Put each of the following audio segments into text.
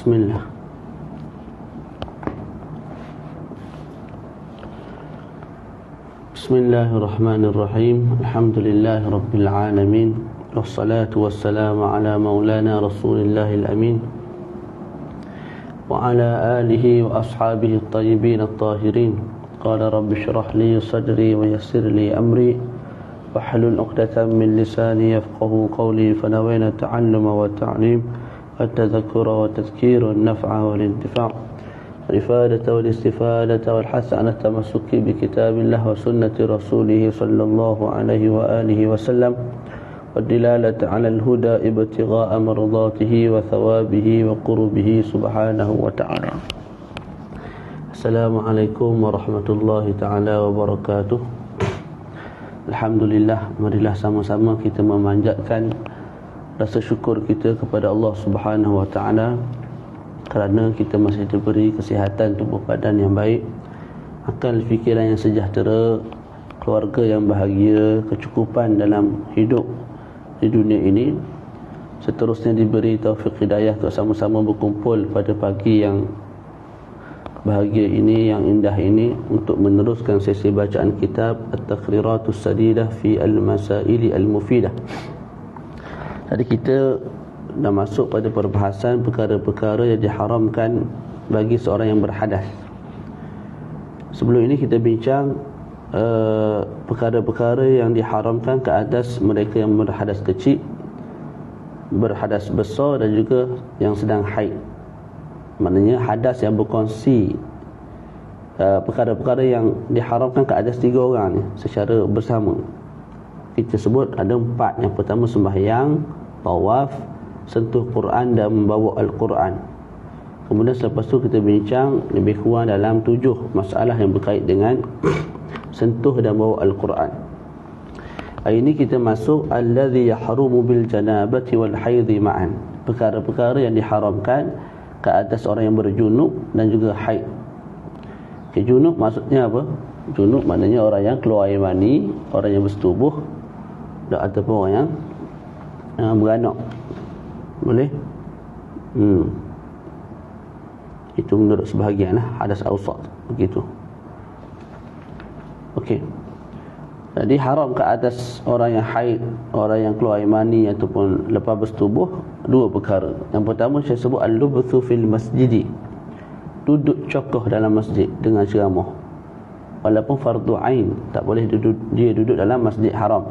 Bismillah. Bismillahirrahmanirrahim. Alhamdulillahi rabbil alamin. Wassalatu wassalamu ala maulana Rasulillahil amin wa ala alihi wa ashabihi at-tayyibin at-tahirin. Qala rabbi shrah li sadri wa yassir li amri wahlul 'uqdatam min lisani yafqahu qawli. Fanawayna ta'alluma wa ta'lim والتذكر والتذكير والنفع والانتفاع والإفادة والاستفادة والحث على التمسك بكتاب الله وسنة رسوله صلى الله عليه وآله وسلم والدلالة على الهدى ابتغاء مرضاته وثوابه وقربه سبحانه وتعالى. السلام عليكم ورحمة الله تعالى وبركاته. Alhamdulillah, marilah sama-sama kita memanjatkan rasa syukur kita kepada Allah Subhanahu wa taala kerana kita masih diberi kesihatan tubuh badan yang baik, akal fikiran yang sejahtera, keluarga yang bahagia, kecukupan dalam hidup di dunia ini. Seterusnya diberi taufik hidayah untuk sama-sama berkumpul pada pagi yang bahagia ini, yang indah ini, untuk meneruskan sesi bacaan kitab At-Taqriratus Sadidah fi Al-Masaili Al-Mufidah. Tadi kita dah masuk pada perbahasan perkara-perkara yang diharamkan bagi seorang yang berhadas. Sebelum ini kita bincang perkara-perkara yang diharamkan ke atas mereka yang berhadas kecil, berhadas besar dan juga yang sedang haid. Maknanya hadas yang berkongsi, perkara-perkara yang diharamkan ke atas 3 orang ni secara bersama. Kita sebut ada 4. Yang pertama sembahyang, tawaf, sentuh Quran dan membawa Al-Quran. Kemudian selepas tu kita bincang lebih kurang dalam 7 masalah yang berkait dengan sentuh dan bawa Al-Quran. Hari ini kita masuk allazi yahrumu bil janabati wal haidhi ma'an. Perkara-perkara yang diharamkan ke atas orang yang berjunub dan juga haid. Okay, junub maksudnya apa? Junub maknanya orang yang keluar air mani, orang yang bersetubuh, ataupun orang yang beranak. Boleh? Itu menurut sebahagian lah, hadas awsat begitu. Okey. Jadi haram ke atas orang yang haid, orang yang keluar air mani ataupun lepas bersetubuh 2 perkara. Yang pertama saya sebut al-lubthu fil masjidi. Duduk cokoh dalam masjid dengan ceramah. Walaupun fardu ain, tak boleh dia duduk dalam masjid haram.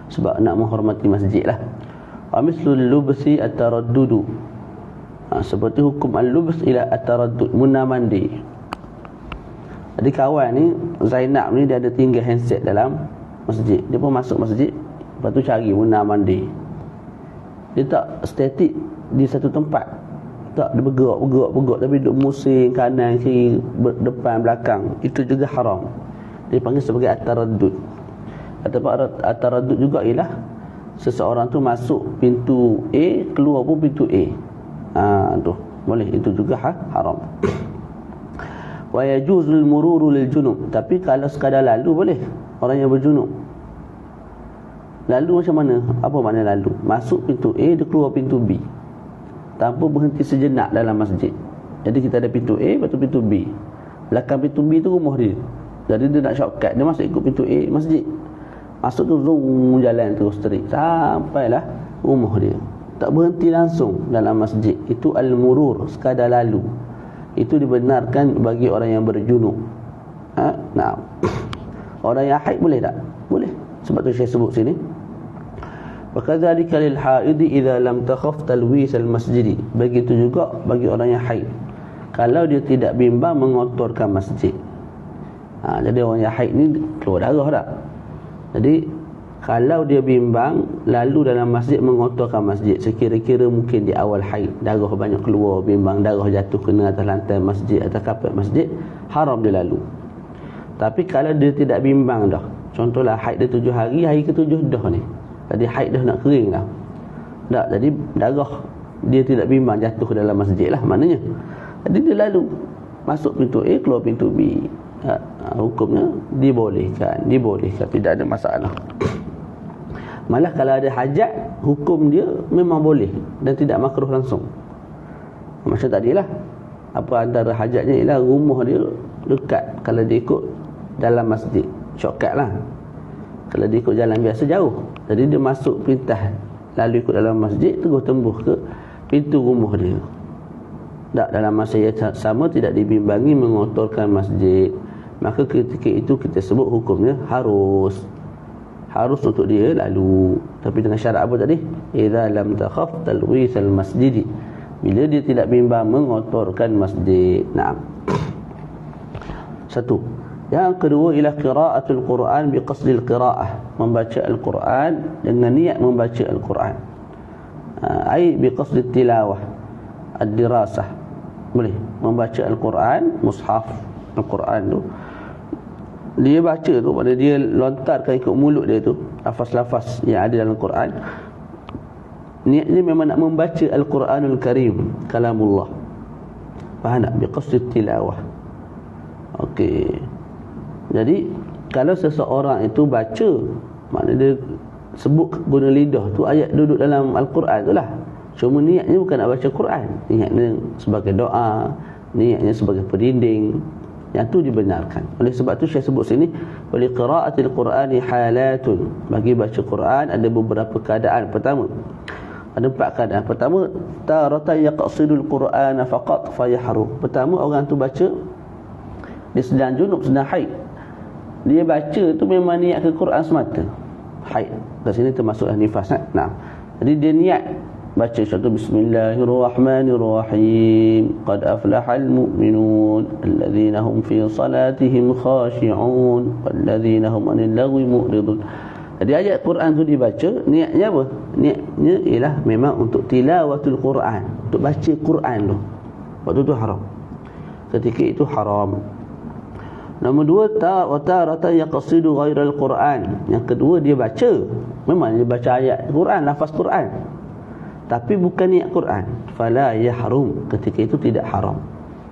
Sebab nak menghormati masjid lah. Wa mislul lubsi at-taraddudu. Seperti hukum al-lubs ila at-taraddud, muna mandi. Jadi kawan ni, Zainab ni, dia ada tinggal handset dalam masjid. Dia pun masuk masjid, lepas tu cari muna mandi. Dia tak statik di satu tempat. Tak, dia bergerak tapi duduk musing kanan kiri, depan belakang. Itu juga haram. Dia panggil sebagai at-taraddud. At-taraddud juga ialah seseorang tu masuk pintu A, keluar pun pintu A. Tu boleh, itu juga haram. Wa yajuzul mururu lil junub. Tapi kalau sekadar lalu boleh, orang yang berjunub. Lalu macam mana? Apa makna lalu? Masuk pintu A, dia keluar pintu B, tanpa berhenti sejenak dalam masjid. Jadi kita ada pintu A, lepas tu pintu B. Belakang pintu B tu rumah dia. Jadi dia nak shortcut, dia masuk ikut pintu A masjid. Masuk tu zoom, jalan terus terik sampailah rumah dia. Tak berhenti langsung dalam masjid. Itu al-murur, sekadar lalu. Itu dibenarkan bagi orang yang berjunub. Nah, orang yang haid boleh tak? Boleh. Sebab tu saya sebut sini. Wa kadzalika lil haidi idza lam takhaf talwis al-masjid. Begitu juga bagi orang yang haid, kalau dia tidak bimbang mengotorkan masjid. Jadi orang yang haid ni keluar darah tak? Jadi kalau dia bimbang lalu dalam masjid mengotorkan masjid, sekira-kira mungkin di awal haid darah banyak keluar, bimbang darah jatuh kena atas lantai masjid, atas kapet masjid, haram dia lalu. Tapi kalau dia tidak bimbang dah, contohlah haid dia 7 hari, hari ke-7 dah ni, tadi haid dah nak kering dah, tak, jadi darah dia tidak bimbang jatuh dalam masjid lah maknanya. Jadi dia lalu masuk pintu A, keluar pintu B. Hukumnya dibolehkan, tidak ada masalah. Malah kalau ada hajat, hukum dia memang boleh dan tidak makruh langsung. Macam tadilah, apa antara hajatnya ialah rumah dia dekat. Kalau dia ikut dalam masjid, shortcut lah. Kalau dia ikut jalan biasa jauh, jadi dia masuk pintas, lalu ikut dalam masjid, terus tembus ke pintu rumah dia. Tak, dalam masa yang sama tidak dibimbangi mengotorkan masjid. Maka ketika itu kita sebut hukumnya harus untuk dia lalu. Tapi dengan syarat apa tadi? Idza lam takhaf talwisal masjid, bila dia tidak bimbang mengotorkan masjid. Naam. Satu. Yang kedua ialah qiraatul Quran biqasdil qiraah, membaca Al-Quran dengan niat membaca Al-Quran. Ai biqasdit tilawah, ad-dirasah. Boleh membaca Al-Quran, mushaf Al-Quran tu dia baca tu, pada dia lontarkan ikut mulut dia tu lafaz-lafaz yang ada dalam Al-Quran. Niatnya memang nak membaca Al-Quranul Karim, kalamullah. Faham tak? Biqasdit tilawah. Okey. Jadi kalau seseorang itu baca, maknanya dia sebut guna lidah tu ayat duduk dalam Al-Quran tu lah. Cuma niatnya bukan nak baca Quran, niatnya sebagai doa, niatnya sebagai pendinding. Yang tu dibenarkan. Oleh sebab tu saya sebut sini, wali qiraatil Qur'ani halatun, bagi baca Quran ada beberapa keadaan. Pertama, ada 4 keadaan. Pertama, taratan yaqsidul Qur'ana faqat fayahrum. Pertama, orang tu baca dia sedang junub, sedang haid. Dia baca tu memang niat ke Quran semata. Haid. Kat sini termasuklah nifas. Nah. Jadi dia niat baca contoh bismillahirrahmanirrahim, qad aflahal mu'minun alladzina hum fi salatihim khashi'un walladzina hum 'anil lagwi mu'ridun. Jadi ayat Quran tu dibaca, niatnya apa? Niatnya ialah memang untuk tilawatul Quran, untuk baca Quran tu. Waktu tu haram. Ketika itu haram. Nombor 2, taratan yaqsidu ghairal Quran. Yang kedua, dia baca, memang dia baca ayat Quran, lafaz Quran, tapi bukan niat Quran. Fala yahrum, ketika itu tidak haram,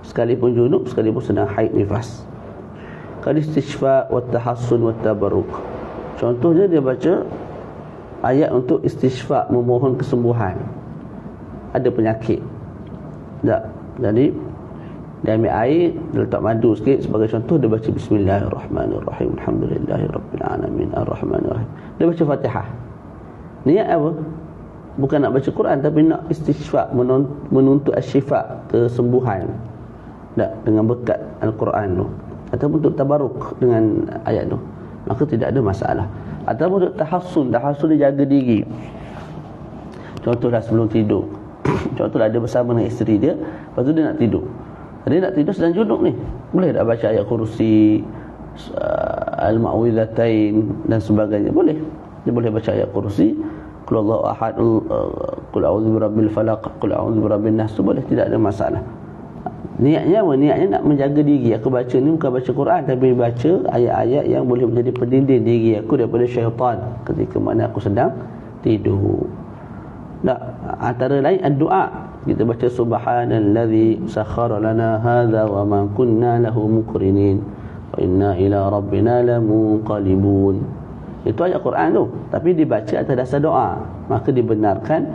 sekalipun junub, sekalipun sedang haid nifas. Qad istishfa wa tahassun wa tabarruk. Contohnya dia baca ayat untuk istishfa, memohon kesembuhan. Ada penyakit tak, jadi dia ambil air, dia letak madu sikit sebagai contoh, dia baca bismillahirrahmanirrahim, alhamdulillahirabbil alamin, arrahmanirrahim. Dia baca Fatihah. Niat apa? Bukan nak baca Quran, tapi nak istishfa, menuntut asyifa, kesembuhan. Tak, dengan berkat Al-Quran tu, ataupun untuk tabaruk dengan ayat tu, maka tidak ada masalah. Ataupun untuk tahassun dia jaga diri. Contohlah sebelum tidur, contohlah dia bersama dengan isteri dia, lepas tu dia nak tidur. Dia nak tidur sedang junub ni, boleh tak baca ayat kursi, al-ma'widhatain dan sebagainya? Boleh. Dia boleh baca ayat kursi, qul huwallahu ahad, qul a'udzu birabbil falaq, qul a'udzu birabbin nas, boleh, tidak ada masalah. Niatnya apa? Niatnya nak menjaga diri. Aku baca ni bukan baca Quran, tapi baca ayat-ayat yang boleh menjadi pendinding diri aku daripada syaitan ketika mana aku sedang tidur. Tak, antara lain doa. Kita baca subhanallazi sakhkhara lana hadza wa ma kunna lahu muqrinin wa inna ila rabbina lamunqalibun. Itu ayat Quran tu, tapi dibaca atas dasar doa, maka dibenarkan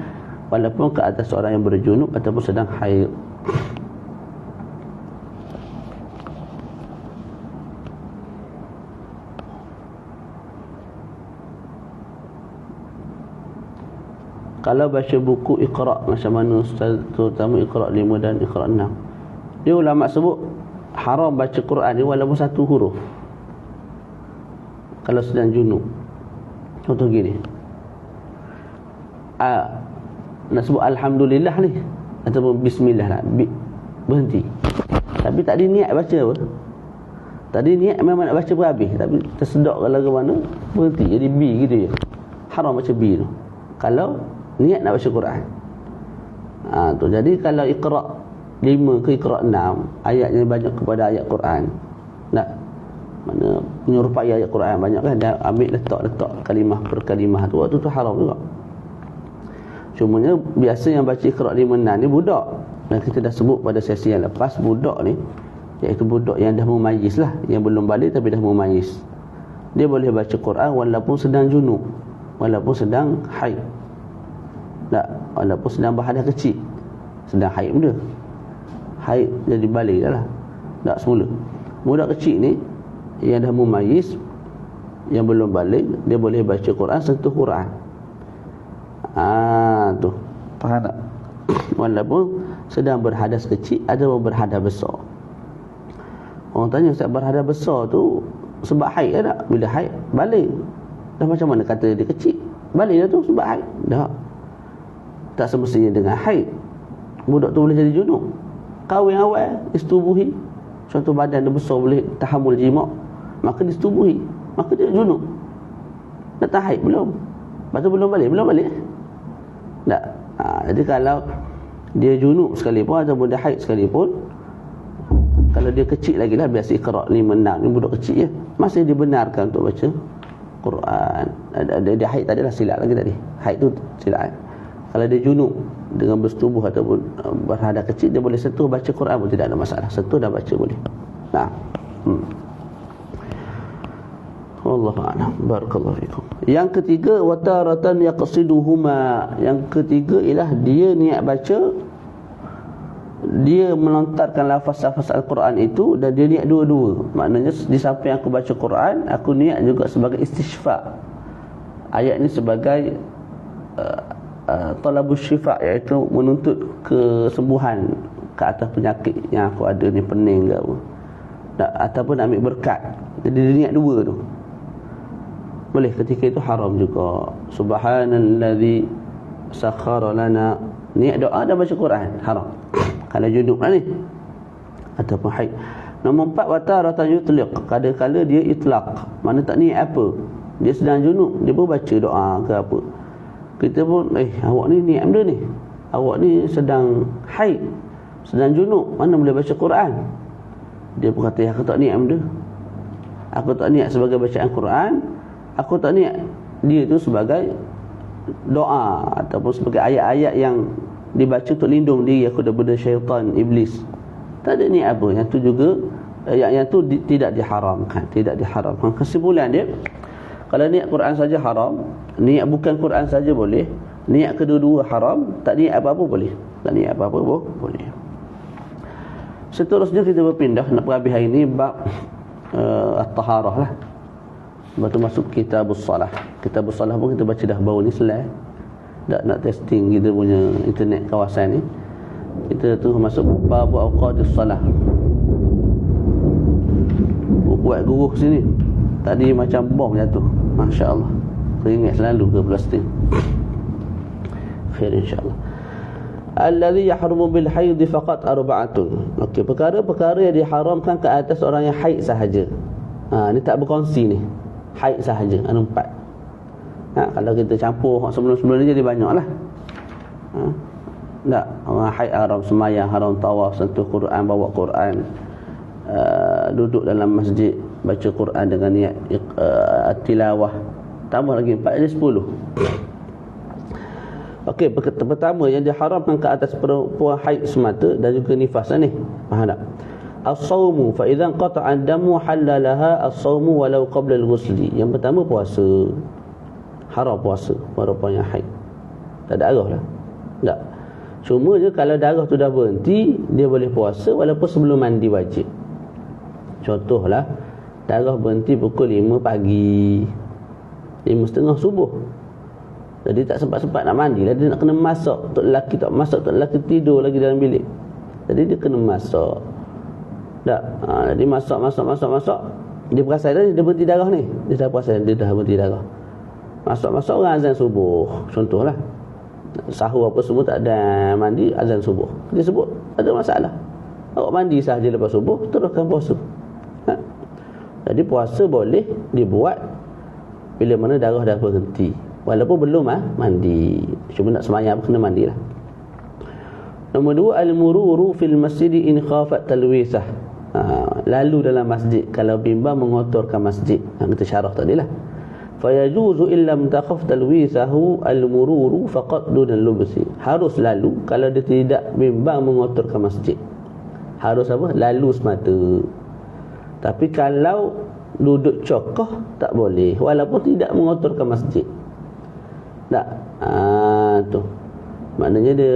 walaupun ke atas seorang yang berjunub ataupun sedang haid. Kalau baca buku Iqra, macam mana Ustaz, terutama Iqra 5 dan Iqra 6, dia ulama sebut haram baca Quran dia walaupun satu huruf kalau sedang junub. Contoh gini, nak sebut alhamdulillah ni ataupun bismillah lah, berhenti, tapi tak ada niat baca apa. Tadi niat memang nak baca berhabis, tapi tersedak kalau ke mana, berhenti jadi B gitu je. Haram baca B tu kalau niat nak baca Quran. Tu. Jadi kalau Iqra 5 ke Iqra 6, ayatnya banyak kepada ayat Quran, nak mana menyerupai ayat Quran banyak kan, dah ambil letak kalimah per kalimah tu, waktu tu haram juga. Cumanya biasa yang baca Iqra 5 6 ni budak, dan kita dah sebut pada sesi yang lepas, budak ni iaitu budak yang dah mumayyiz lah, yang belum balik tapi dah mumayyiz. Dia boleh baca Quran walaupun sedang junub, walaupun sedang haid. Tak, walaupun sedang berhadas kecil, sedang haid pun dia. haid jadi balik dah lah. Tak semula. Budak kecil ni yang dah mumayyiz, yang belum balik, dia boleh baca Quran, sentuh Quran. Tu. Faham tak? Walaupun sedang berhadas kecil atau berhadas besar. Orang tanya, Ustaz, berhadas besar tu sebab haid ke tak? Bila haid, balik. Dah macam mana kata dia kecil? Balik dah tu sebab haid. Tak. Tak semestinya dengan haid. Budak tu boleh jadi junub. Kahwin awal, disetubuhi. Contoh badan dia besar, boleh tahammul jima', maka disetubuhi, maka dia junub. Dah tak haid belum? Lepas tu belum balik? Tak. Jadi kalau dia junub sekalipun ataupun dia haid sekalipun, kalau dia kecil lagi lah, biasa Iqra' 5, 6 ni budak kecil je, masih dibenarkan untuk baca Quran. Dia haid tadi lah, silap lagi tadi. Haid tu silap. Kalau dia junub dengan bersetubuh ataupun berhadas kecil, dia boleh sentuh baca Quran pun tidak ada masalah. Sentuh dah baca boleh. Nah. Wallahu a'lam. Barakallahu fikum. Yang ketiga, wataratan yaqsiduhuma. Yang ketiga ialah dia niat baca, dia melontarkan lafaz-lafaz Al-Quran itu dan dia niat dua-dua. Maknanya di samping aku baca Quran, aku niat juga sebagai istisyfa. Ayat ini sebagai talabus syifa, iaitu menuntut kesembuhan ke atas penyakit yang aku ada ni, pening ke apa, ataupun ambil berkat. Jadi dia niat dua tu boleh. Ketika itu haram juga. Subhanallazi sakhkhara lana, niat doa dan baca Quran haram kalau junub lah ni ataupun haid. Nombor 4, wataratan yutliq, kadang-kadang dia itlaq, mana tak niat apa, dia sedang junub, dia pun baca doa ke apa. Kita pun, awak ni niat benda ni, awak ni sedang haid, sedang junub, mana boleh baca Quran. Dia pun kata, aku tak niat benda, aku tak niat sebagai bacaan Quran, aku tak niat dia tu sebagai doa ataupun sebagai ayat-ayat yang dibaca untuk lindung diri aku daripada syaitan, iblis. Tak ada niat apa. Yang tu juga, yang tu tidak diharamkan. Tidak diharamkan. Kesimpulan dia, kalau niat Quran saja haram, niat bukan Quran saja boleh, niat kedua-dua haram, tak niat apa-apa boleh. Tak niat apa-apa boleh. Seterusnya kita berpindah nak perhabis hari ini bab at-taharah lah. Lepas tu masuk kitabus salah. Kitabus salah pun kita baca dah baru ni selai. Nak testing kita punya internet kawasan ni. Kita tu masuk bab awqatus salah. Buat guruh sini. Tadi macam bom jatuh. Masya-Allah. Teringat selalu ke plastik. Khair insya-Allah. Alladhi yahrumu bil haid faqat arba'atun. Okey, perkara-perkara yang diharamkan ke atas orang yang haid sahaja. Ni tak berkongsi ni. Haid sahaja, ada 4. Kalau kita campur sebelum-sebelum ni jadi banyak lah. Tak, orang haid haram semayang, haram tawaf, sentuh Quran, bawa Quran, duduk dalam masjid, baca Quran dengan niat tilawah. Tambah lagi 4 jadi 10. Okey, pertama yang diharamkan ke atas perempuan haid semata dan juga nifas ni. Faham tak? As-sawmu fa idza qata'a ad-damu halalaha as-sawmu walau qabla al-ghusli. Yang pertama puasa. Haram puasa perempuan yang haid. Tak ada darah lah. Tak. Cuma je kalau darah tu dah berhenti, dia boleh puasa walaupun sebelum mandi wajib. Contohlah, darah berhenti pukul 5 pagi, 5.30 subuh. Jadi tak sempat-sempat nak mandi lah, dia nak kena masak. Tok lelaki tak masak, tok lelaki tidur lagi dalam bilik. Jadi dia kena masak. Tak. Jadi masak. Dia perasan dah dia berhenti darah ni. Dia dah perasan dia dah berhenti darah. Masak orang azan subuh. Contohlah. Sahur apa semua tak ada, mandi azan subuh. Dia sebut tak ada masalah. Awak mandi sahaja lepas subuh, teruskan puasa. Jadi puasa boleh dibuat bila mana darah dah berhenti. Walaupun belum mandi. Cuma nak semayang kena mandilah. Nombor 2, al-mururu fil masjid in khafat talwisah. Lalu dalam masjid kalau bimbang mengotorkan masjid. Kita syarah tadilah. Fayajuzu illam takhaf talwisahu al-mururu faqad dun al-lubsi. Harus lalu kalau dia tidak bimbang mengotorkan masjid. Harus apa? Lalu semata. Tapi kalau duduk cokoh tak boleh walaupun tidak mengotorkan masjid. Tak. Tu. Maknanya dia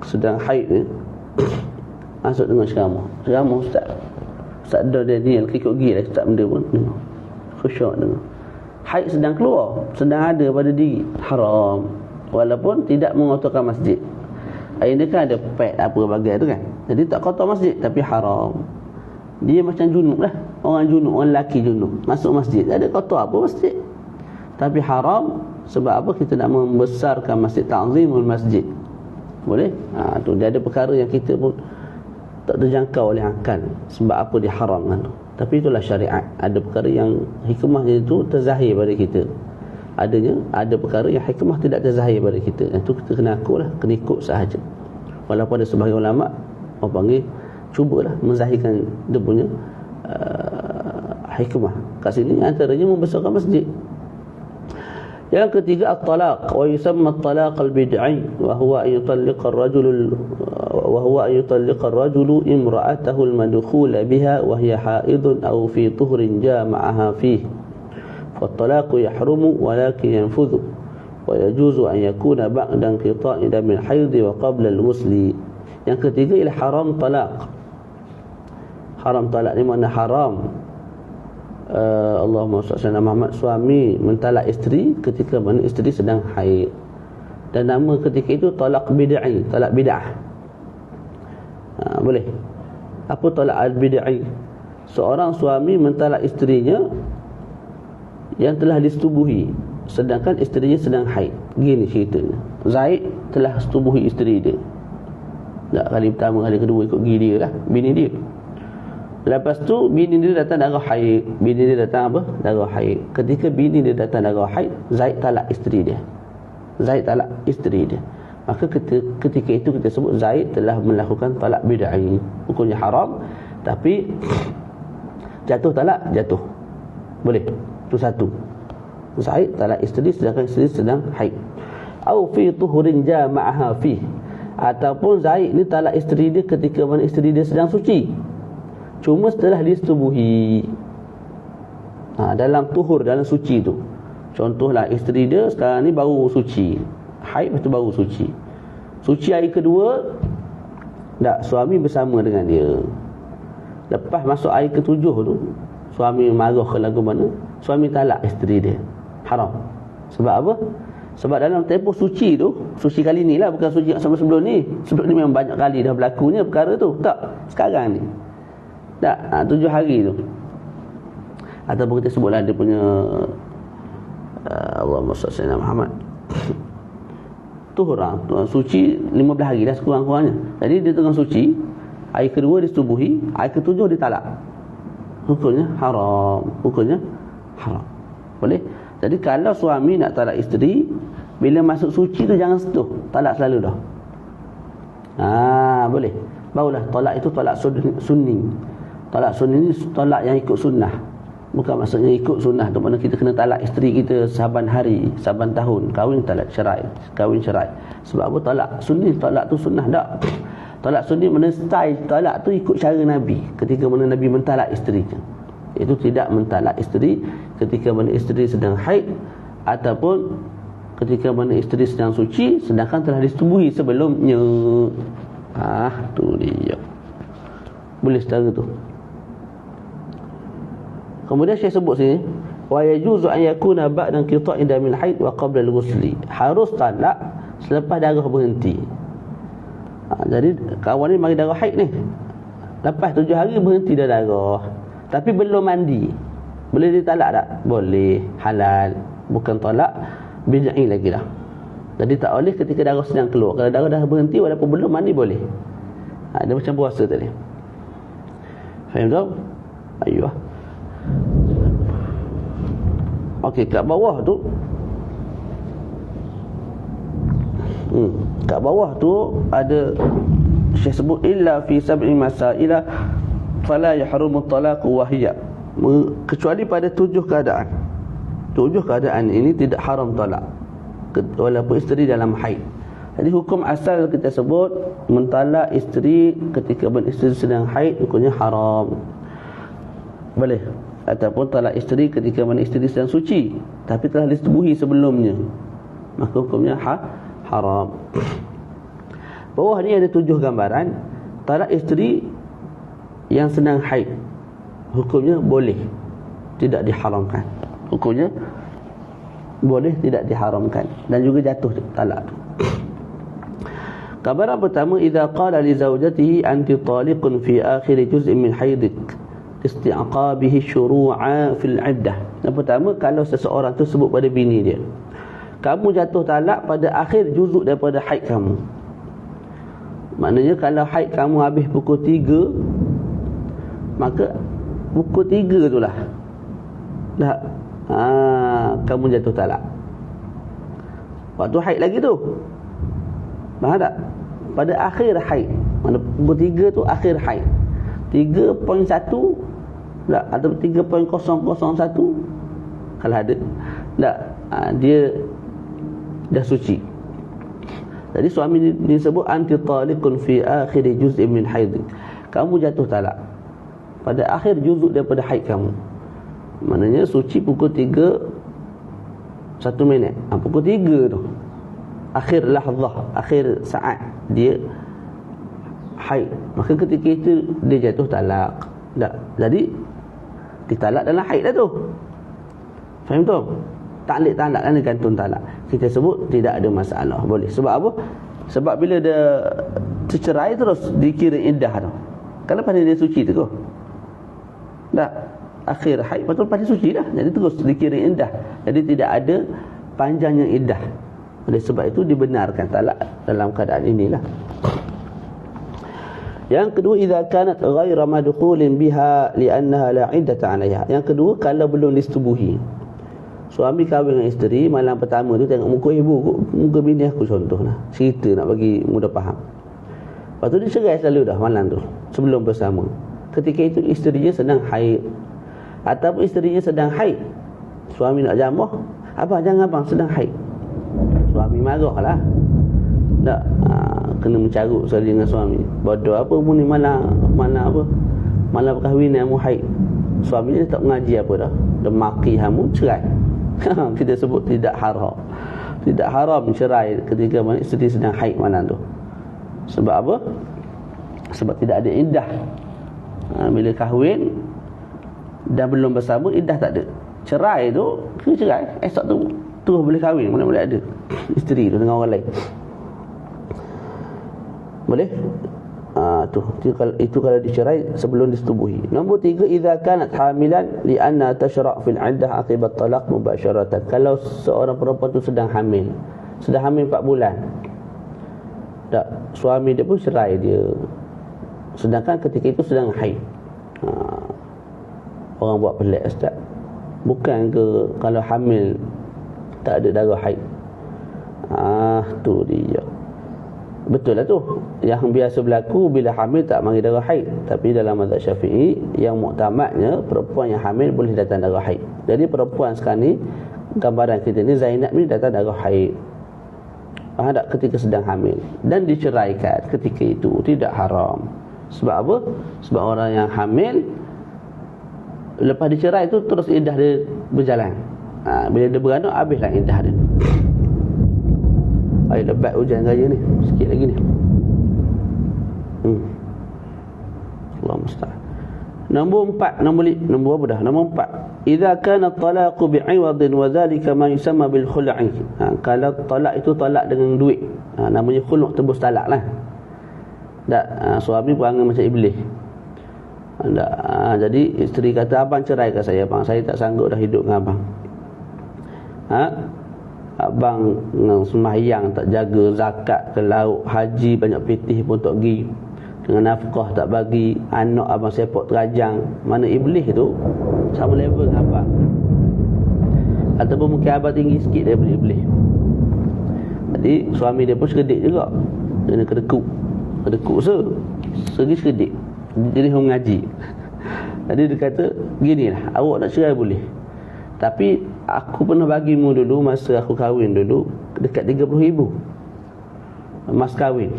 sedang haid ni. masuk dengan ceramah. Ceramah ustaz ada dia yang kikut gigi lah, ustaz benda pun dengar. Khusyuk dengar. Haid sedang keluar, sedang ada pada diri, haram. Walaupun tidak mengotorkan masjid. Air dia kan ada pad apa bagai tu kan. Jadi tak kotor masjid, tapi haram. Dia macam junub lah. Orang junub, orang lelaki junub, masuk masjid, ada kotor apa masjid. Tapi haram. Sebab apa? Kita nak membesarkan masjid, ta'zimul masjid. Boleh? Tu dia ada perkara yang kita pun tak terjangkau oleh akal. Sebab apa diharamkan tu. Tapi itulah syariat. Ada perkara yang hikmahnya itu terzahir pada kita. Ada perkara yang hikmah tidak terzahir pada kita. Yang tu kita kena akut lah, kena ikut sahaja. Walaupun ada sebahagian ulama' orang panggil, cubalah menzahirkan dia punya hikmah. Kat sini antaranya membesarkan masjid. Yang ketiga at-talaq, wa yusamma at-talaq al-bid'i wa huwa an yutalliqa ar-rajulu imra'atahu al-madkhul biha wa hiya haidun aw fi tuhrin jama'aha fihi. Fa-at-talaq yahrumu walakin yanfudhu wa yajuzu an yakuna ba'da inqita'i damil haid wa qabla al-ghusl. Yang ketiga ialah haram talaq. Haram talaq ni makna haram Allahumma salli ala Muhammad, suami mentalak isteri ketika mana isteri sedang haid. Dan nama ketika itu talak bid'i, talak bid'ah. Boleh. Apa talak al-bid'i? Seorang suami mentalak isterinya yang telah disetubuhi sedangkan isterinya sedang haid. Gini ceritanya. Zaid telah setubuhi isteri dia. Tak, kali pertama, kali kedua ikut gigi dia lah, bini dia. Lepas tu bini dia datang darah haid. Bini dia datang apa? Darah haid. Ketika bini dia datang darah haid, Zaid talak isteri dia. Zaid talak isteri dia. Maka ketika itu kita sebut Zaid telah melakukan talak bid'i. Hukumnya haram, tapi jatuh talak, jatuh. Boleh. Itu satu. Zaid talak isteri sedangkan isteri sedang haid. Au fi tuhurin jama'aha fi. Ataupun Zaid ni talak isteri dia ketika mana isteri dia sedang suci. Cuma setelah disetubuhi. Dalam tuhur, dalam suci tu. Contohlah isteri dia sekarang ni baru suci, haid lepas tu baru suci. Suci hari kedua, tak, suami bersama dengan dia. Lepas masuk hari ketujuh tu, suami marah ke lagu mana, suami talak isteri dia. Haram. Sebab apa? Sebab dalam tempoh suci tu, suci kali ni lah, bukan suci sama sebelum ni. Sebelum ni memang banyak kali dah berlakunya perkara tu. Tak, sekarang ni tak, 7 hari tu. Ataupun kita sebutlah dia punya Allahumma salli ala Muhammad, tuhur suci 15 hari dah sekurang-kurangnya. Jadi dia tengah suci, hari kedua disetubuhi, hari ketujuh ditalak. Hukumnya haram. Hukumnya haram. Boleh? Jadi kalau suami nak talak isteri, bila masuk suci tu jangan sentuh, talak selalu dah. Boleh. Barulah talak itu talak sunni. Talak sunni ni talak yang ikut sunnah. Bukan maksudnya ikut sunnah tu mana kita kena talak isteri kita saban hari, saban tahun. Kahwin talak syarai, kahwin syarai. Sebab apa talak sunni? Talak tu sunnah tak. Talak sunni mana style talak tu ikut cara Nabi. Ketika mana Nabi mentalak isterinya, itu tidak mentalak isteri ketika mana isteri sedang haid ataupun ketika mana isteri sedang suci sedangkan telah disetubuhi sebelumnya. Tu dia. Boleh setara tu. Kemudian saya sebut sini, wa yajuzu an yakuna ba'da inqita'i damil haid wa qabla al-ghusli. Harus talak selepas darah berhenti. Jadi kawan ni mari darah haid ni, lepas 7 hari berhenti dah darah, tapi belum mandi, boleh ditalak tak? Boleh, halal. Bukan talak bid'i lagi dah. Jadi tak boleh ketika darah sedang keluar. Kalau darah dah berhenti walaupun belum mandi boleh. Dia macam puasa tadi. Faham tak? Ayuh. Okey, kat bawah tu kat bawah tu ada Syekh sebut illa fi sab'i masaila fala yahrumu at-talaq wa hiya, kecuali pada 7 keadaan. 7 keadaan ini tidak haram talak walaupun isteri dalam haid. Jadi hukum asal kita sebut mentalak isteri ketika isteri sedang haid hukumnya haram. Boleh. Ataupun talak isteri ketika mana isteri sedang suci tapi telah disetubuhi sebelumnya, maka hukumnya haram. Bawah ni ada 7 gambaran. talak isteri yang sedang haid, hukumnya boleh, tidak diharamkan. Hukumnya boleh, tidak diharamkan, dan juga jatuh talak tu. Kabar pertama, idza qala li zawjatihi anti taliqun fi akhir juz'in min haidik isti'qabihi syuru'a fil 'iddah. Yang pertama, kalau seseorang tu sebut pada bini dia, kamu jatuh talak pada akhir juzuk daripada haid kamu. Maknanya kalau haid kamu habis pukul 3, maka pukul 3 tu lah kamu jatuh talak. Waktu haid lagi tu, faham tak? Pada akhir haid, mana pukul 3 tu akhir haid, 3.1 tak, atau 3.001 kalau ada tak, dia dah suci. Jadi suami disebut anti taliqun fi akhir juz'in min haid. Kamu jatuh talak pada akhir juzuk daripada haid kamu. Maknanya suci pukul 3 1 minit. Pukul 3 tu akhir lahzah, akhir saat dia haid. Maka ketika itu dia jatuh talak. Tak. Jadi ditalak dalam haid dah tu. Faham tu? Taklid talak dan gantung talak, kita sebut tidak ada masalah, boleh. Sebab apa? Sebab bila dia tercerai terus dikira iddah tu. Kalau pada dia suci tu tak, akhir haid betul pada suci dah, jadi terus dikira iddah. Jadi tidak ada panjangnya iddah. Oleh sebab itu dibenarkan talak dalam keadaan inilah. Yang kedua, idza kanat ghaira madkhulin biha li'annaha la iddata 'alayha. Yang kedua, kalau belum disetubuhi. Suami kahwin dengan isteri, malam pertama tu tengok muka ibu, muka bini aku contohlah, cerita nak bagi mudah faham. Lepas tu dia cerai selalu dah malam tu, sebelum bersama. Ketika itu isterinya sedang haid, ataupun isterinya sedang haid, suami nak jamuh, abang jangan abang sedang haid. Suami marah lah. Tak, kena mencarut sekali dengan suami. Bodoh apa pun ni, malam apa, malam perkahwinan mu haid. Suami dia tak mengaji apa dah, dia maki hamu, cerai. Kita sebut tidak haram. Tidak haram cerai ketika isteri sedang haid malam tu. Sebab apa? Sebab tidak ada iddah. Bila kahwin dan belum bersama, iddah tak ada. Cerai tu, kena cerai. Esok tu terus boleh kahwin, boleh ada isteri tu dengan orang lain. Boleh? Itu kalau dicerai sebelum disetubuhi. Nombor 3, idza kanat hamilan li'anna tashra' fil 'iddah akibat talaq mubasharatan. Kalau seorang perempuan tu sedang hamil 4 bulan, tak, suami dia pun cerai dia, sedangkan ketika itu sedang haid. Orang buat pelik, ustaz. Bukan ke kalau hamil tak ada darah haid? Tu dia. Betul lah tu. Yang biasa berlaku bila hamil tak mari darah haid. Tapi dalam mazhab Syafi'i, yang muktamadnya perempuan yang hamil boleh datang darah haid. Jadi perempuan sekarang ni, gambaran kita ni, Zainab ni datang darah haid. Faham tak? Ketika sedang hamil, dan diceraikan ketika itu, tidak haram. Sebab apa? Sebab orang yang hamil lepas dicerai tu terus iddah dia berjalan. Bila dia beranak, habislah iddah dia. Air lebat hujan raya ni, sikit lagi ni. Allah musta'an. Nombor 4, nombor apa dah? Nombor 4, idza kana at-talaqu bi'iwadin wa dhalika ma yusamma bil khul'i. Kalau talak itu talak dengan duit, namanya khulu', tebus talak lah. Tak, suami perangai macam iblis. Tak, jadi isteri kata, abang ceraikan saya, abang, saya tak sanggup dah hidup dengan abang. Abang sembahyang tak jaga, zakat ke laut, haji banyak pitih pun tak pergi, dengan nafkah tak bagi, anak abang sepak terajang. Mana iblis tu sama level dengan abang, ataupun mungkin abang tinggi sikit daripada iblis. Jadi suami dia pun sekedik juga, dia kedekut segi sekedik, jadi orang mengaji. Jadi dia kata, ginilah, awak nak cerai boleh, tapi aku pernah bagimu dulu masa aku kahwin dulu dekat 30,000 mas kahwin.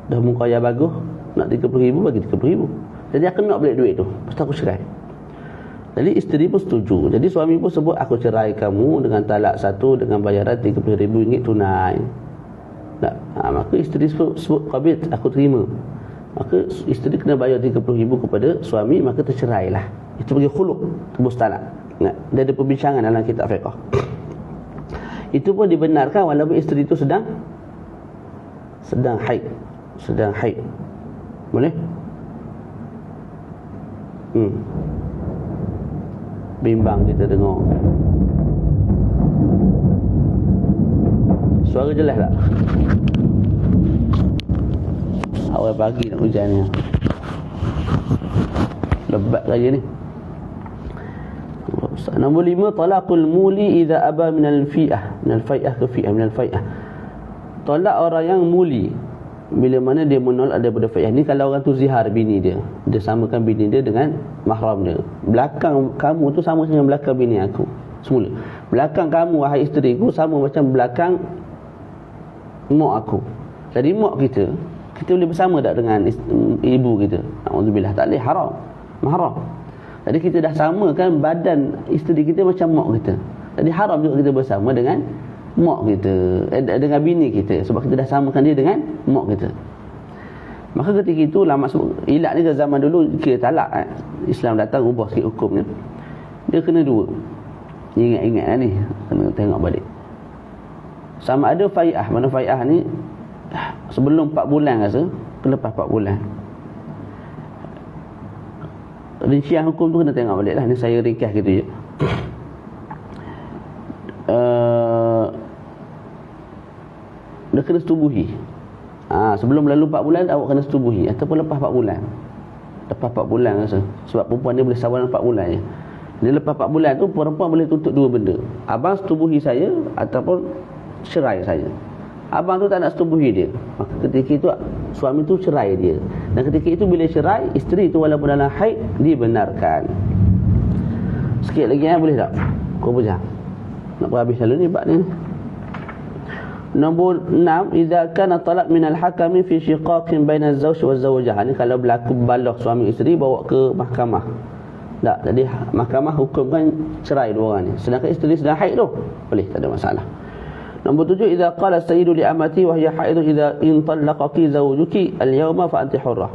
Dah muka yang bagus, nak 30,000, bagi 30,000. Jadi aku nak balik duit tu, lepas aku cerai. Jadi isteri pun setuju. Jadi suami pun sebut, aku cerai kamu dengan talak 1 dengan bayaran RM30,000 tunai. Tak, maka isteri sebut qabil, aku terima. maka isteri kena bayar 30,000 kepada suami, maka tercerailah. Itu bagi khuluk, tebus talak. Nah, dia ada perbincangan dalam kitab fiqh. Itu pun dibenarkan walaupun isteri itu sedang haid. Boleh? Bimbang kita dengar. Suara jelas tak? Awal pagi nak hujannya. Lebat saja ni. Nombor 5, talaqul muli idza aba min al-fi'ah. Min al-fai'ah ke fi'ah, min al-fai'ah. Tolak orang yang muli bila mana dia menolak daripada fai'ah. Ni kalau orang tu zihar bini dia. Dia samakan bini dia dengan mahram dia. Belakang kamu tu sama dengan belakang bini aku. Semula. Belakang kamu wahai isteriku sama macam belakang mak aku. Jadi mak kita boleh bersama tak dengan ibu kita? Alhamdulillah, tak boleh, haram. Mahram. Jadi kita dah samakan badan isteri kita macam mak kita. Jadi haram juga kita bersama dengan mak kita, dengan bini kita, sebab kita dah samakan dia dengan mak kita. Maka ketika itu lama ilat ni ke zaman dulu kira talak Islam datang ubah sikit hukumnya. Dia kena dua. Ingat-ingat ni, kena tengok balik. Sama ada fai'ah. Mana fai'ah ni sebelum 4 bulan rasa, lepas 4 bulan. Rincian hukum tu kena tengok balik lah. Ni saya ringkas gitu je. Dia kena setubuhi. Sebelum lalu 4 bulan awak kena setubuhi, ataupun lepas 4 bulan. Lepas 4 bulan rasa. Sebab perempuan dia boleh sawan 4 bulan je. Dia lepas 4 bulan tu perempuan boleh tuntut 2 benda. Abang setubuhi saya ataupun cerai saya. Abang tu tak nak setubuhi dia, maka ketika itu suami tu cerai dia. Dan ketika itu bila cerai, isteri tu walaupun dalam haid dibenarkan. Sikit lagi boleh tak? Kau bujang. Nak habis lalu ni bab ni. Nombor 6, idza kana talaq min al-hakami fi shiqaqin baina az-zawj wa az-zawjah. Ni kalau berlaku balah suami isteri bawa ke mahkamah. Tak, jadi mahkamah hukumkan cerai dua orang ni. Sedangkan isteri sedang haid tu, boleh, tak ada masalah. Nombor 7, idza qala sayyidu li amati wa hiya haidun idza in talaqaki zawjuki al-yawma fa anti hurrah.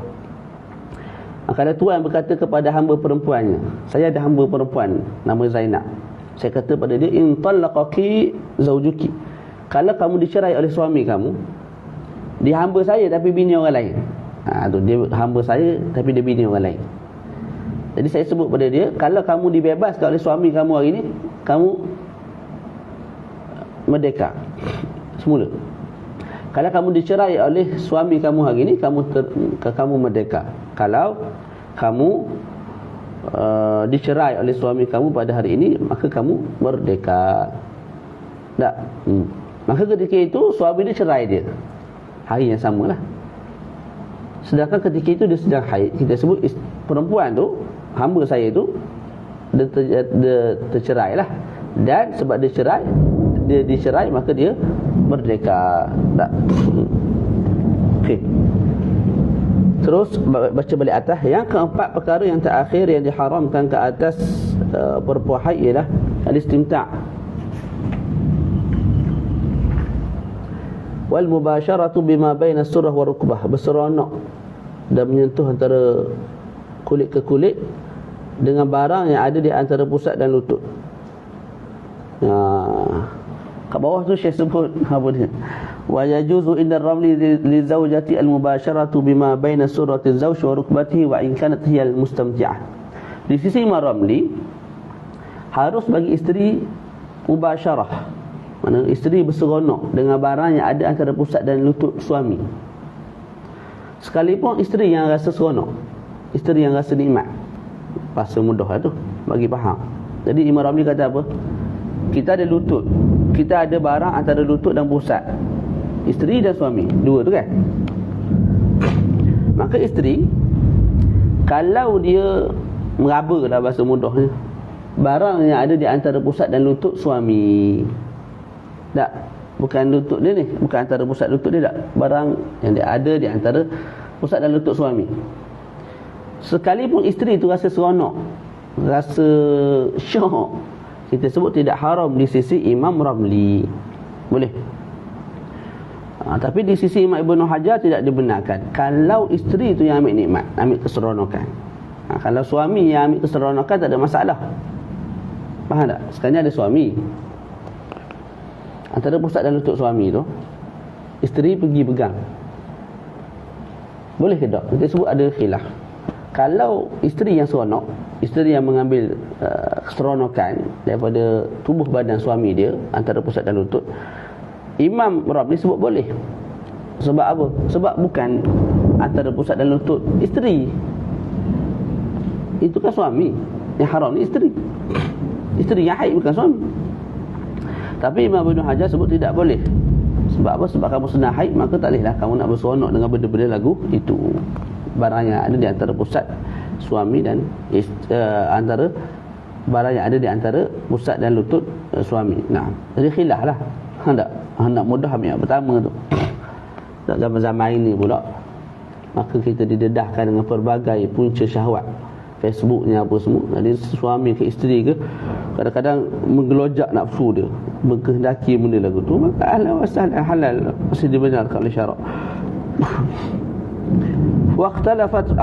Kalau tuan berkata kepada hamba perempuannya, saya ada hamba perempuan nama Zainab. Saya kata pada dia, in talaqaki zawjuki, kalau kamu dicerai oleh suami kamu, dia hamba saya tapi bini orang lain. Tu dia hamba saya tapi dia bini orang lain. Jadi saya sebut pada dia, kalau kamu dibebaskan oleh suami kamu hari ni, kamu merdeka semula. Kalau kamu dicerai oleh suami kamu hari ni, kamu merdeka. Kalau kamu dicerai oleh suami kamu pada hari ini, maka kamu merdeka. Tak? Maka ketika itu suami dia cerai dia hari yang samalah. Sedangkan ketika itu dia sedang haid, kita sebut perempuan tu, hamba saya tu, dia tercerai lah. Dan sebab dia dicerai maka dia merdeka. Tak? Okey. Terus baca balik atas. Yang keempat perkara yang terakhir yang diharamkan ke atas perempuan haid ialah al-istimta' wal mubasharatu bima baina surah wa rukbah. Berseronok dan menyentuh antara kulit ke kulit dengan barang yang ada di antara pusat dan lutut. Kat bawah tu Syekh sebut apa dia? Wa yajuzu inda ramli li zawjati al-mubasharatu bima baina surati az-zawj wa rukbatihi wa in kanat hiya al-mustamti'ah. Di sisi Imam Ramli, harus bagi isteri mubasyarah, mana isteri berseronok dengan barang yang ada antara pusat dan lutut suami. Sekalipun isteri yang rasa seronok, isteri yang rasa nikmat, bahasa mudah lah tu bagi faham. Jadi Imam Ramli kata apa? Kita ada lutut, kita ada barang antara lutut dan pusat, isteri dan suami, dua tu kan. Maka isteri, kalau dia meraba lah bahasa mudahnya, barang yang ada di antara pusat dan lutut suami, tak, bukan lutut dia ni, bukan antara pusat lutut dia, tak, barang yang dia ada di antara pusat dan lutut suami. Sekalipun isteri tu rasa seronok, rasa syok, kita sebut tidak haram di sisi Imam Ramli. Boleh. Tapi di sisi Imam Ibn Hajar tidak dibenarkan kalau isteri itu yang ambil nikmat, ambil keseronokan. Kalau suami yang ambil keseronokan tak ada masalah. Faham tak? Sekarang ada suami, antara pusat dan lutut suami tu, isteri pergi pegang, boleh ke tak? Kita sebut ada khilaf. Kalau isteri yang seronok, isteri yang mengambil keseronokan daripada tubuh badan suami dia, antara pusat dan lutut, Imam Rabni sebut boleh. Sebab apa? Sebab bukan antara pusat dan lutut isteri, itu kan suami. Yang haram ni isteri, isteri yang haid, bukan suami. Tapi Imam Ibn Hajar sebut tidak boleh. Sebab apa? Sebab kamu sedang haid, maka tak bolehlah kamu nak berseronok dengan benda-benda lagu itu. Barang yang ada di antara pusat suami dan antara barang yang ada di antara pusat dan lutut suami. Nah, jadi khilaf lah. Hendak mudah ambil yang pertama tu. Zaman-zaman ini pula, maka kita didedahkan dengan pelbagai punca syahwat, Facebooknya apa semua. Jadi suami ke isteri ke, kadang-kadang menggelojak nafsu dia, mengkehendaki benda lagu tu, maka ahlan wa sahlan, halal, masih dibenarkan oleh syarak. Waqtalafat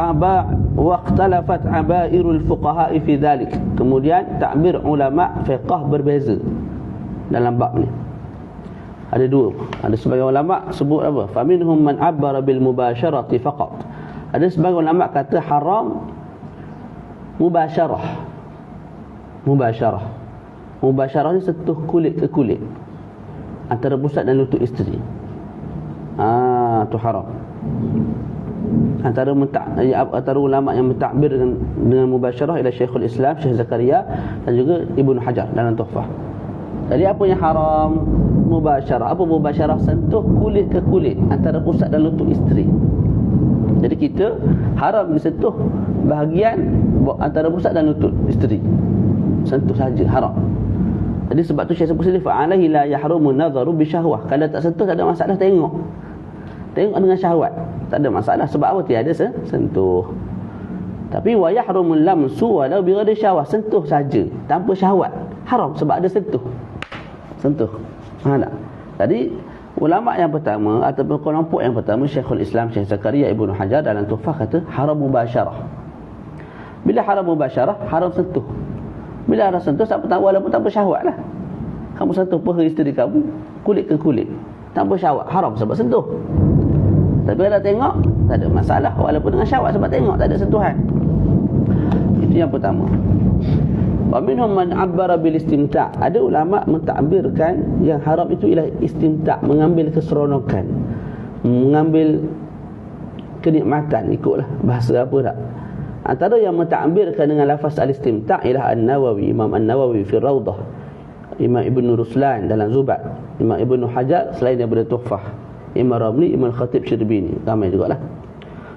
abairul fuqaha fi dhalik. Kemudian takbir ulama fiqh berbeza dalam bab ni. Ada dua. Ada sebagian ulama sebut apa? Faminhum man abbara bil mubasharati faqat. Ada sebagian ulama kata haram mubasyarah. Mubasyarah ni sentuh kulit ke kulit antara pusat dan lutut isteri. Tu haram. Antara ulama yang mentakbir dengan mubasyarah ialah Syekhul Islam Syekh Zakaria dan juga Ibnu Hajar dalam Tuhfah. Jadi apa yang haram? Mubasyarah. Apa mubasyarah? Sentuh kulit ke kulit antara pusat dan lutut isteri. Jadi kita haram disentuh bahagian antara pusat dan lutut isteri. Sentuh saja haram. Jadi sebab tu Syekh sebut sini fa'alaihi la yahrumu nadharu bi syahwah. Kalau tak sentuh tak ada masalah, tengok dengan syahwat, tak ada masalah. Sebab apa? Tiada sentuh. Tapi wa yahrumul lamsu walau bi ghairi syahwah. Sentuh saja tanpa syahwat haram sebab ada sentuh. Faham tak? Jadi ulama yang pertama ataupun kelompok yang pertama, Syekhul Islam Syekh Zakaria Ibnu Hajar dalam Tuhfah kata haram mubasyarah. Bila haram mubasyarah, haram sentuh. Bila haram sentuh, walaupun tanpa syahwat lah. Kamu sentuh paha isteri kamu, kulit ke kulit, tanpa syahwat, haram sebab sentuh. Tapi kalau tengok, tak ada masalah walaupun dengan syahwat sebab tengok, tak ada sentuhan. Itu yang pertama. Wa minhum man 'abbara bil istimta'. Ada ulama mentakbirkan yang haram itu ialah istimta', mengambil keseronokan, mengambil kenikmatan, ikutlah bahasa apa tak. Antara yang mentakbirkan dengan lafaz al-istimta' ialah An-Nawawi, Imam An-Nawawi fi Rawdah, Imam Ibn Ruslan dalam Zubat, Imam Ibn Hajar selain daripada Tuhfah, Imam Ramli, Imam Khatib Syirbini, ramai jugalah.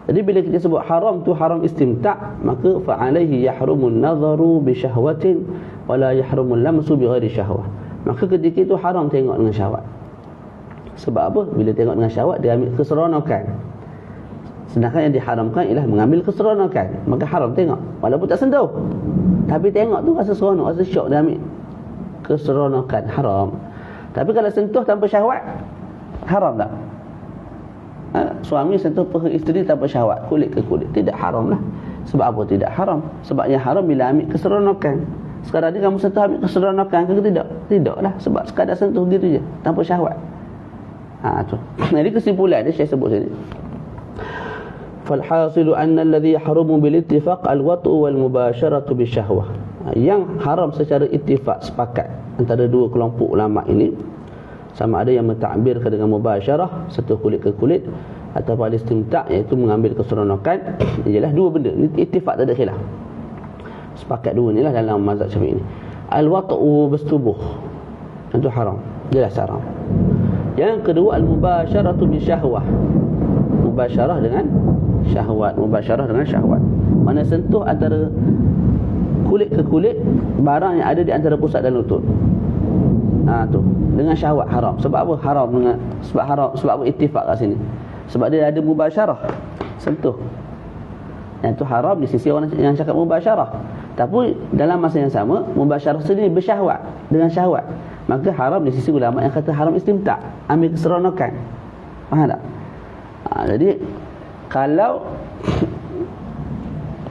Jadi bila kita sebut haram tu haram istimta', maka fa'alaihi yahrumun nadharu bi syahwatin wala yahrumul lamsu bi ghairi syahwah. Maka ketika itu haram tengok dengan syahwat. Sebab apa? Bila tengok dengan syahwat dia ambil keseronokan. Sedangkan yang diharamkan ialah mengambil keseronokan. Maka haram tengok walaupun tak sentuh. Tapi tengok tu rasa seronok, rasa syok, dia ambil keseronokan, haram. Tapi kalau sentuh tanpa syahwat, haram tak? Suami sentuh paha isteri tanpa syahwat, kulit ke kulit, tidak haram lah. Sebab apa tidak haram? Sebab yang haram bila ambil keseronokan. Sekarang ni kamu sentuh ambil keseronokan ke tidak? Tidak lah, sebab sekadar sentuh gitu je, tanpa syahwat. Tu. Jadi kesimpulan dia Syekh sebut sini. Falhasilu anna alladhi yahrumu bil ittifaq al-wat'u wal mubasharatu bi syahwah. Yang haram secara ittifaq, sepakat antara dua kelompok ulama ini, sama ada yang mentakbirkan dengan mubasyarah, sentuh kulit ke kulit, atau istimta', iaitu mengambil keseronokan. Ialah dua benda ni ittifaq, tak ada khilaf, sepakat dua ni lah dalam mazhab Syafi'i ni. Al-wat'u bersetubuh, itu haram, jelas haram. Yang kedua al-mubasyaratu bi syahwah, mubasyarah dengan syahwat, mubasyarah dengan syahwat, mana sentuh antara kulit ke kulit barang yang ada di antara pusat dan lutut. Tu dengan syahwat haram. Sebab apa haram? Sebab apa ittifaq kat sini? Sebab dia ada mubasyarah, sentuh. Yang tu haram di sisi orang yang cakap mubasyarah. Tapi dalam masa yang sama mubasyarah sendiri bersyahwat, dengan syahwat. Maka haram di sisi ulama yang kata haram istimta', ambil keseronokan. Faham tak? Jadi kalau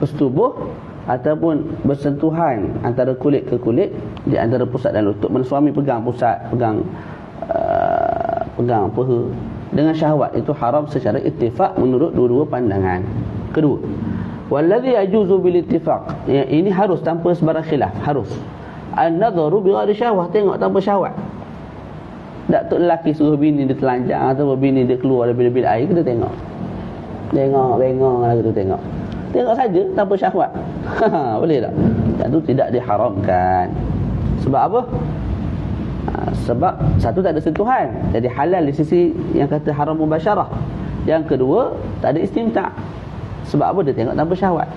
bersetubuh ataupun bersentuhan antara kulit ke kulit, di antara pusat dan lutut, mana suami pegang pusat, pegang peha dengan syahwat, itu haram secara ittifaq menurut dua-dua pandangan. Kedua, wallazi yajuzu bil ittifaq, ini harus tanpa sebarang khilaf, harus an-nadharu bi ghairi syahwah, tengok tanpa syahwat. Tak tok lelaki suruh bini dia telanjang atau bini dia keluar dari bil air, kita tengok bengong lah, kita tengok saja tanpa syahwat. Boleh tak? Dan itu tidak diharamkan. Sebab apa? Sebab satu, tak ada sentuhan, jadi halal di sisi yang kata haram mubasyarah. Yang kedua, tak ada istimta'. Sebab apa? Dia tengok tanpa syahwat.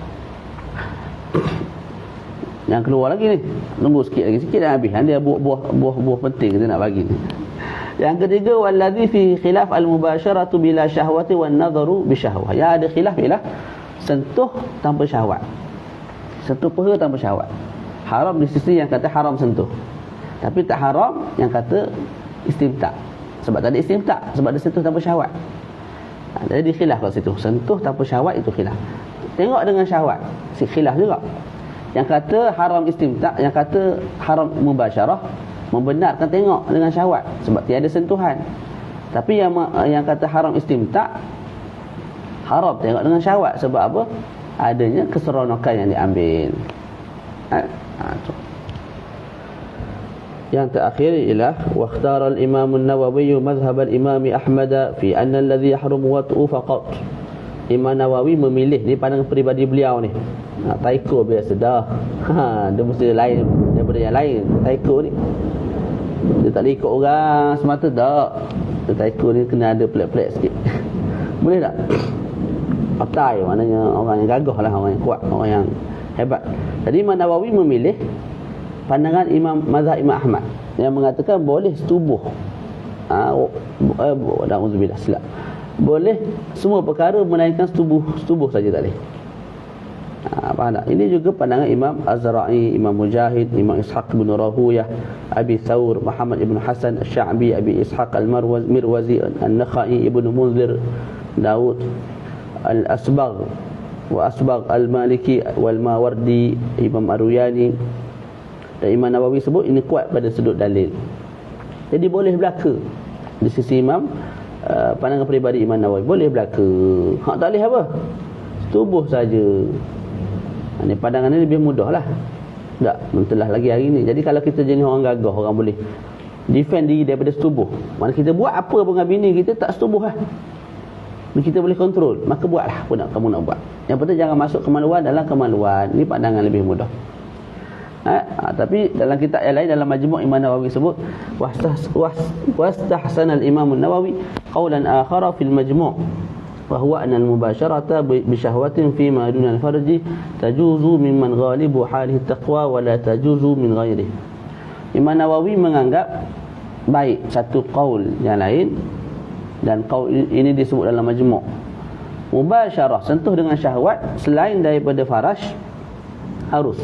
Yang keluar lagi ni, tunggu sikit dah habis. Dia buah penting kita nak bagi ni. Yang ketiga, wallazi fi khilaf al-mubasyaratu bila syahwati wan nadharu bi syahwah. Ya, ada khilaf ialah sentuh tanpa syahwat. Sentuh peha tanpa syahwat. Haram di sisi yang kata haram sentuh. Tapi tak haram yang kata istimta'. Sebab tak ada istimta', sebab dia sentuh tanpa syahwat. Jadi khilaf kat situ. Sentuh tanpa syahwat itu khilaf. Tengok dengan syahwat, khilaf juga. Yang kata haram istimta', yang kata haram mubasyarah, membenarkan tengok dengan syahwat sebab tiada sentuhan. Tapi yang kata haram istimta', haram tengok dengan syahwat. Sebab apa? Adanya keseronokan yang diambil. Tu. Yang terakhir ialah waqtara al-Imam an-Nawawi madhhab al-Imam Ahmad fi anna alladhi yahrumu wat'u faqat. Imam Nawawi memilih di pandangan peribadi beliau ni. Taiko biasa dah. Dia mesti lain daripada yang lain. Taiko ni dia tak ikut orang semata tak. Dia taiko ni kena ada pelik-pelik sikit. Boleh tak? Patai maknanya orang yang gagah lah, orang yang kuat, orang yang hebat. Jadi Imam Nawawi memilih pandangan mazhab Imam Ahmad yang mengatakan boleh setubuh. Na'udzubillah, silap. Boleh semua perkara melainkan setubuh saja tak boleh. Faham tak? Ini juga pandangan Imam Az-Zara'i, Imam Mujahid, Imam Ishaq bin Rahuyah, Abi Thawr, Muhammad ibn Hasan Al-Sya'bi, Abi Ishaq Al-Mirwazi, An-Nakhai, Ibn Munzir, Daud Al-Asbagh wa Asbagh Al-Maliki wal-Mawardi, Imam Ar-Ruyani. Dan Imam Nawawi sebut ini kuat pada sudut dalil. Jadi boleh belaka di sisi Imam, pandangan peribadi Imam Nawawi boleh belaka. Hak tak boleh apa? Setubuh saja. Ini pandangan ni lebih mudah lah. Tak mentelah lagi hari ni. Jadi kalau kita jenis orang gagah, orang boleh defend diri daripada setubuh. Mana kita buat apa pun dengan bini kita tak setubuh lah, kita boleh kontrol, maka buatlah apa nak kamu nak buat. Yang penting jangan masuk kemaluan dalam kemaluan. Ini pandangan lebih mudah. Tapi dalam kitab yang lain, dalam Majmu' Imam Nawawi sebut wastahsana al-Imam an-Nawawi qawlan akhara fil Majmu' wa huwa anna al-mubasyarata bi syahwatin fi ma duna al-farji tajuzu mimman ghalibu halihi taqwa wa la tajuzu min ghairihi. Imam Nawawi menganggap baik satu qaul yang lain, dan qaul ini disebut dalam Majmu'. Mubasyarah, sentuh dengan syahwat selain daripada faraj, harus.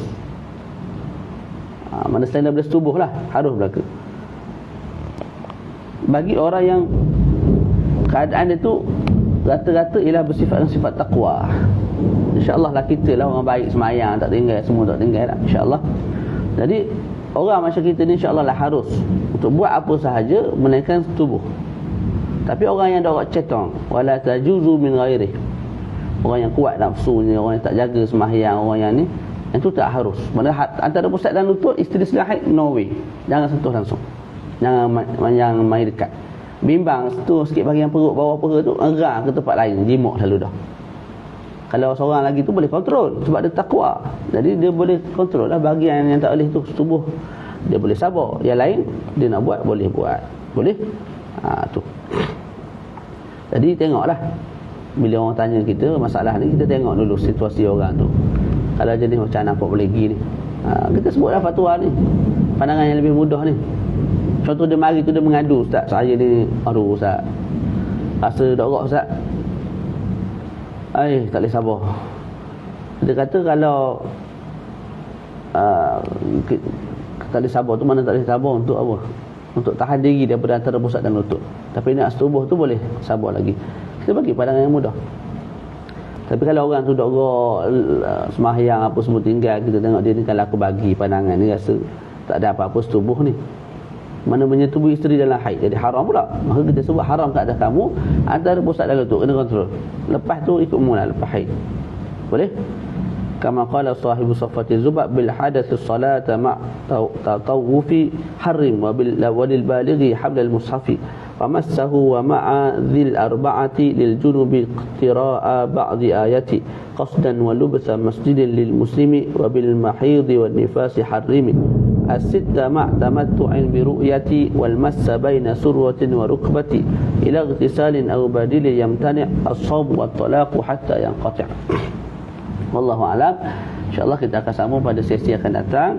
Mana selain daripada setubuh lah, harus belaka. Bagi orang yang keadaan dia tu rata-rata ialah bersifat sifat taqwa, insya-Allah lah kita lah orang baik, semayang tak tinggal, semua tak tinggal lah, insya-Allah. Jadi orang macam kita ni insya-Allah lah harus untuk buat apa sahaja menaikkan tubuh. Tapi orang yang dah cetong, wala tajuzu min ghairi, orang yang kuat nafsunya, orang yang tak jaga sembahyang, orang yang ni, itu tak harus. Mana antara pusat dan lutut, isteri sedang haid, no way, jangan sentuh langsung, jangan main dekat. Bimbang tu sikit bahagian perut, bawah perut tu, enggak ke tempat lain, jimuk selalu dah. Kalau seorang lagi tu boleh kontrol sebab dia takwa, jadi dia boleh kontrol lah bahagian yang tak boleh tu, tubuh dia boleh sabar. Yang lain dia nak buat, boleh buat, boleh. Tu. Jadi tengoklah, bila orang tanya kita masalah ni, kita tengok dulu situasi orang tu. Kalau jenis macam nampak boleh pergi ni, kita sebutlah fatwa ni, pandangan yang lebih mudah ni. Contoh dia mari tu, dia mengadu, Ustaz, saya ni, aduh Ustaz, rasa darat Ustaz, tak boleh sabar. Dia kata kalau tak boleh sabar tu, mana tak boleh sabar untuk apa? untuk tahan diri daripada antara pusat dan lutut. Tapi nak setubuh tu boleh sabar lagi. Kita bagi pandangan yang mudah. Tapi kalau orang tu dok sembahyang apa semua tinggal, kita tengok dia ni, kalau aku bagi pandangan ni rasa tak ada apa-apa setubuh ni. Mana menyetubuh isteri dalam haid, jadi haram pula. Maka kita sebut haram kat atas kamu antara pusat dan lutut, kena kontrol. Lepas tu ikut mula lepas haid. Boleh? Kama qala sahibu Safati Zubab bil hadath as-salata ma' tatawufi harim wa bil balighi habl al-mushafi wa massahu wa ma'a dhil arba'ati lil junubi qira'a ba'di ayati qasdan wa lubsa masjidin lil muslimi wa bil mahidi wan nifasi harimi as-sitta ma' tamattu'in bi ru'yati wal massa baina surwatin wa rukbati ila ightisalin aw badili yamtani' as-sawm wa at-talaq hatta yanqati'. Wallahu a'lam. InsyaAllah kita akan sambung pada sesi akan datang.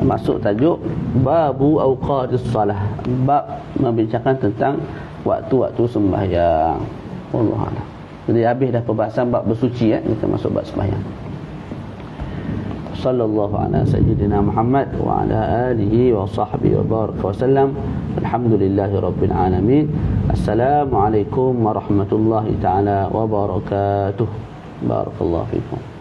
Masuk tajuk Babu Awqatis Salah. Bab membincangkan tentang waktu-waktu sembahyang. Wallahu a'lam. Jadi habis dah perbahasan bab bersuci, kita masuk bab sembahyang. Sallallahu ala sayyidina Muhammad wa ala alihi wa sahbihi wa baraka wa sallam. Alhamdulillahi rabbil alamin. Assalamualaikum warahmatullahi taala wabarakatuh. Barakallahu fikum.